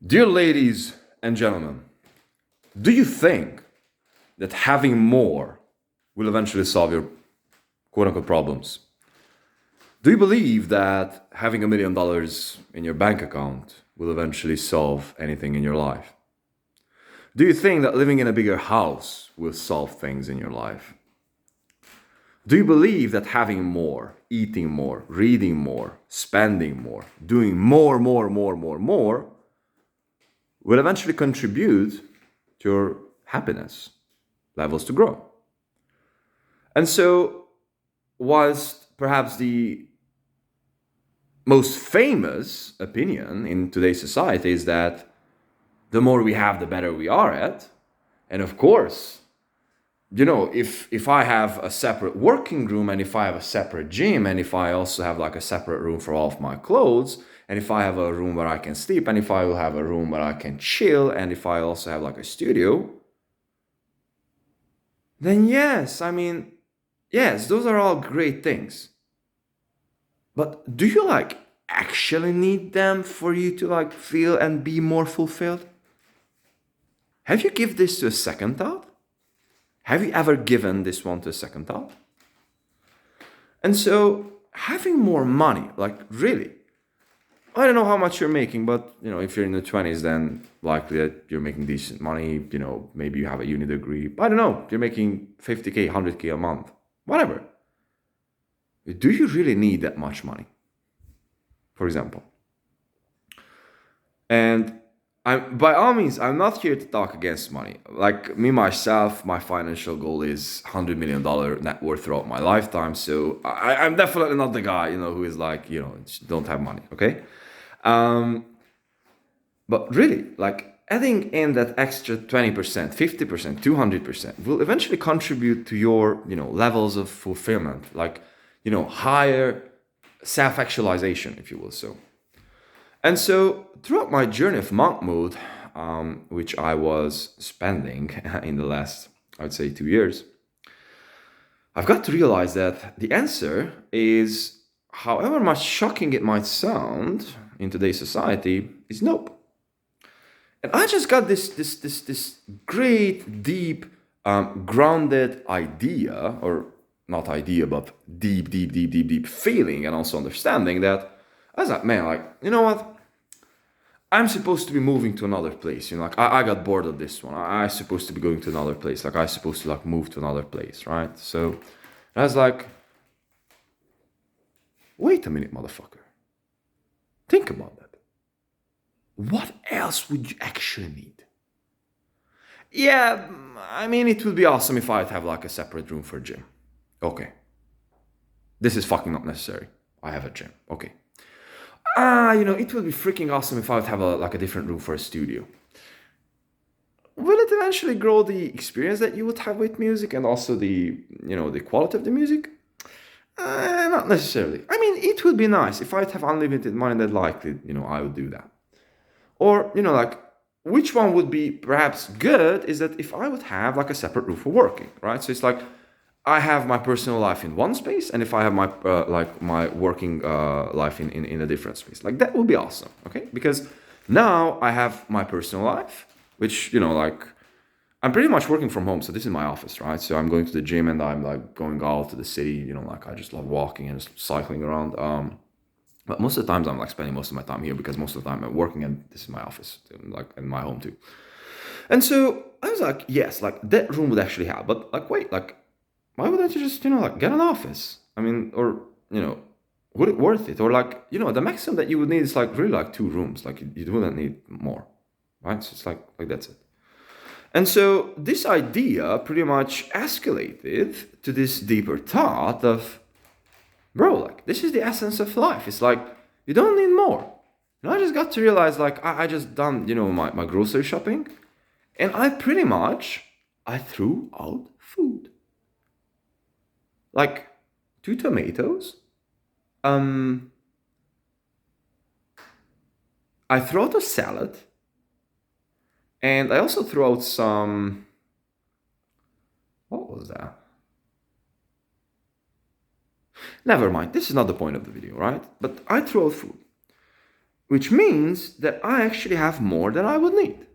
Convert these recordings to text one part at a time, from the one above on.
Dear ladies and gentlemen, do you think that having more will eventually solve your quote unquote problems? Do you believe that having $1 million in your bank account will eventually solve anything in your life? Do you think that living in a bigger house will solve things in your life? Do you believe that having more, eating more, reading more, spending more, doing more will eventually contribute to your happiness levels to grow? And so, whilst perhaps the most famous opinion in today's society is that the more we have, the better we are at, and of course, if I have a separate working room, and if I have a separate gym, and if I also have like a separate room for all of my clothes, and if I have a room where I can sleep, and if I will have a room where I can chill, and if I also have like a studio, then yes, those are all great things. But do you actually need them for you to feel and be more fulfilled? Have you give this to a second thought? Have you ever given this one to a second thought? And so having more money, really, I don't know how much you're making, but if you're in the 20s, then likely that you're making decent money. Maybe you have a uni degree. I don't know. You're making 50K, 100K a month, whatever. Do you really need that much money? For example. And by all means, I'm not here to talk against money. Like me, myself, my financial goal is $100 million net worth throughout my lifetime. So I'm definitely not the guy, who is don't have money, okay? But really, adding in that extra 20%, 50%, 200% will eventually contribute to your, levels of fulfillment, higher self-actualization, if you will so. And so throughout my journey of monk mode, which I was spending in the last, I would say, 2 years, I've got to realize that the answer is, however much shocking it might sound in today's society, is nope. And I just got this great, deep, grounded idea, or not idea, but deep feeling and also understanding that I was like, man, you know what? I'm supposed to be moving to another place. I got bored of this one. I'm supposed to be going to another place. I'm supposed to move to another place, right? So I was like, wait a minute, motherfucker. Think about that. What else would you actually need? Yeah, it would be awesome if I'd have a separate room for a gym. Okay. This is fucking not necessary. I have a gym. Okay. It would be freaking awesome if I would have a different room for a studio. Will it eventually grow the experience that you would have with music and also the quality of the music? Not necessarily. It would be nice if I'd have unlimited money, that likely, I would do that. Or, which one would be perhaps good is that if I would have a separate room for working, right? So it's I have my personal life in one space, and if I have my my working life in a different space, that would be awesome, okay? Because now I have my personal life, which I'm pretty much working from home, so this is my office, right? So I'm going to the gym and I'm going out to the city, I just love walking and just cycling around. But most of the times I'm spending most of my time here because most of the time I'm working, and this is my office, and my home too. And so I was yes, that room would actually help, but wait, why wouldn't you just, get an office? Or, would it worth it? Or the maximum that you would need is really 2 rooms. You wouldn't need more, right? So it's that's it. And so this idea pretty much escalated to this deeper thought of, bro, this is the essence of life. It's you don't need more. And I just got to realize, I just done, my grocery shopping, and I threw out food. 2 tomatoes. I threw out a salad. And I also threw out some... What was that? Never mind. This is not the point of the video, right? But I threw out food. which means that I actually have more than I would need.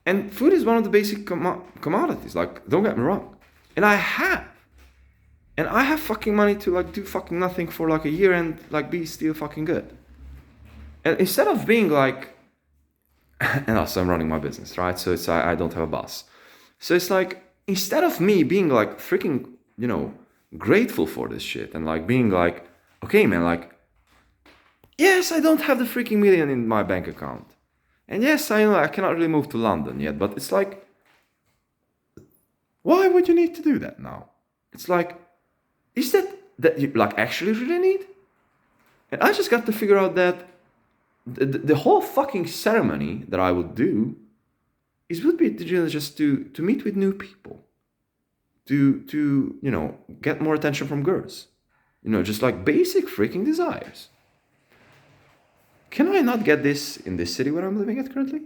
And food is one of the basic commodities, like, don't get me wrong. And I have. And I have fucking money to like do fucking nothing for like a year and like be still fucking good. And instead of being like, and also I'm running my business, right? So it's I don't have a boss. So it's like, instead of me being like freaking, grateful for this shit and like being like, okay, man, like, yes, I don't have the freaking million in my bank account. And yes, I know I cannot really move to London yet, but it's like, why would you need to do that now? It's like, is that you like actually really need? And I just got to figure out that the whole fucking ceremony that I would do would be just to meet with new people, to get more attention from girls, just like basic freaking desires. Can I not get this in this city where I'm living at currently?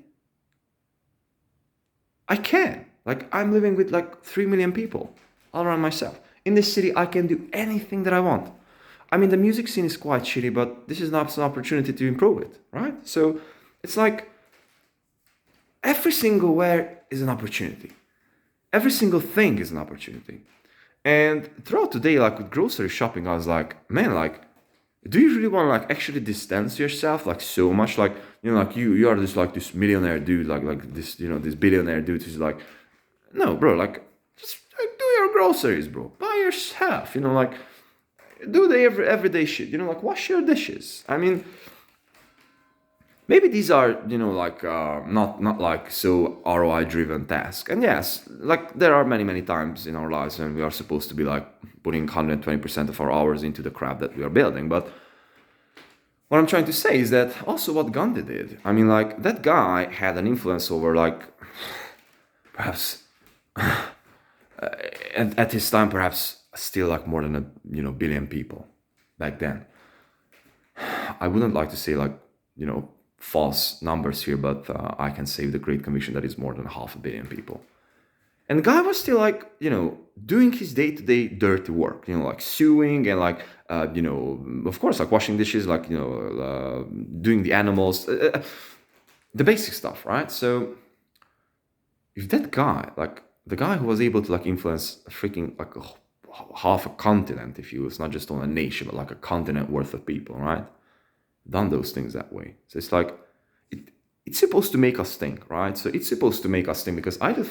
I can. Like, I'm living with like 3 million people all around myself. In this city, I can do anything that I want. I mean, the music scene is quite shitty, but this is not an opportunity to improve it, right? So it's like every single where is an opportunity. Every single thing is an opportunity. And throughout the day, like with grocery shopping, I was like, man, like, do you really want to like actually distance yourself like so much? Like, like you are this millionaire dude, like this, this billionaire dude who's like, no, bro, like, just like, do your groceries, bro. Buy yourself, like, do the everyday shit, like wash your dishes. I mean, maybe these are, like, not like so ROI driven tasks. And yes, like there are many times in our lives when we are supposed to be like putting 120% of our hours into the crap that we are building. But what I'm trying to say is that also what Gandhi did. I mean, like, that guy had an influence over like, perhaps, at his time, perhaps still like more than a billion people back then. I wouldn't like to say like, false numbers here, but I can say with a great conviction that it's more than 500 million people. And the guy was still like, doing his day-to-day dirty work, like sewing and like, of course, like washing dishes, like, doing the animals, the basic stuff, right? So if that guy, like the guy who was able to like influence freaking like half a continent, if you will, it's not just on a nation, but like a continent worth of people, right? Done those things that way. So it's like, it's supposed to make us think, right? So it's supposed to make us think, because I do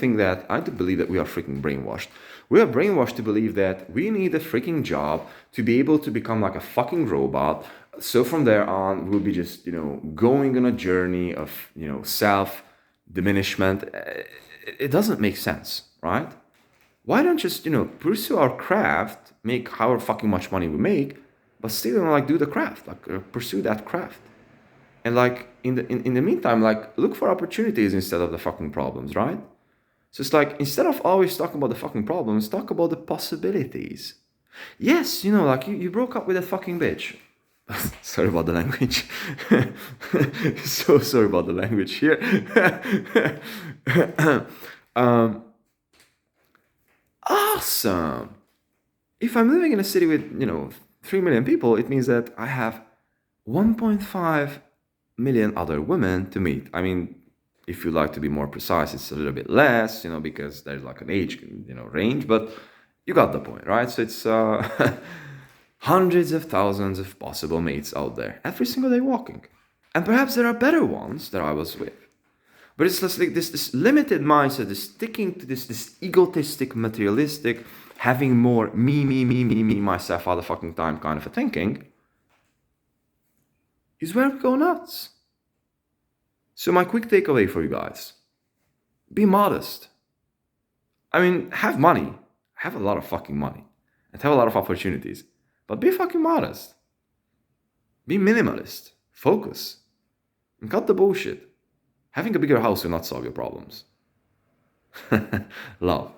believe that we are freaking brainwashed. We are brainwashed to believe that we need a freaking job to be able to become like a fucking robot. So from there on, we'll be just, going on a journey of, self-diminishment. It doesn't make sense, right? Why don't just, pursue our craft, make however fucking much money we make, but still, like, do the craft, like, pursue that craft. And like in the meantime, like, look for opportunities instead of the fucking problems, right? So it's like, instead of always talking about the fucking problems, talk about the possibilities. Yes, like you broke up with that fucking bitch. Sorry about the language. So sorry about the language here. Awesome. If I'm living in a city with, 3 million people, it means that I have 1.5 million other women to meet. I mean, if you like to be more precise, it's a little bit less, because there's like an age, range, but you got the point, right? So it's hundreds of thousands of possible mates out there every single day walking. And perhaps there are better ones that I was with. But it's just like this limited mindset, this sticking to this egotistic, materialistic, having more me, myself, all the fucking time kind of a thinking, is where we go nuts. So my quick takeaway for you guys: be modest. I mean, have money, have a lot of fucking money, and have a lot of opportunities, but be fucking modest. Be minimalist. Focus. And cut the bullshit. Having a bigger house will not solve your problems. Love.